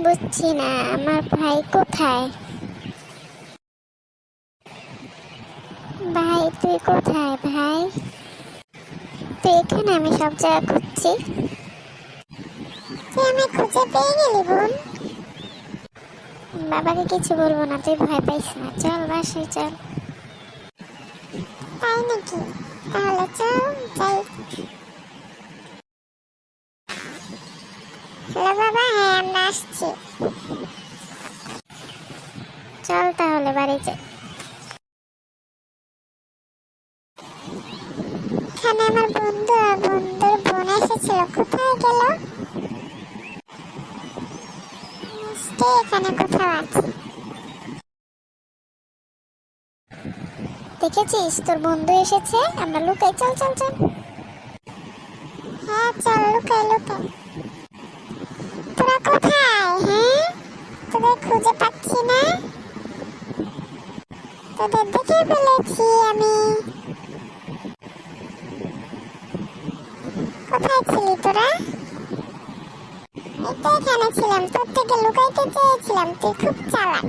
বুঝছি না আমার ভাই কোথায়। ভাই তুই কোথায় ভাই? তুই এখানে, আমি সব জায়গা খুঁজছি। তুই আমি খুঁজে পেয়ে গেলি বোন। বাবাকে কিছু বলবো না, তুই ভয় পাইস না, চল বাসায় চল। তাই নাকি? তাহলে চল যাই। হ্যালো বাবা, হ্যাঁ আমরা আসছি। চল তাহলে বাড়ি যাই। এখানে আমার বন্ধু আর বন্ধুর বোন এসেছিল, কোথায় গেল? নিশ্চয়ই এখানে কোথাও আছে। দেখেছিস তোর বন্ধু এসেছে, আমরা লুকাই, চল চল চল। হ্যাঁ চল লুকাই লুকাই। তোরা কোথায়? হ্যাঁ তোদের খুঁজে পাচ্ছি না। তোদের দেখে ফেলেছি আমি। কোথায় ছিলি তোরা? এই তো এখানে ছিলাম, তোর থেকে লুকাইতে চেয়েছিলাম, তুই খুব চালাক।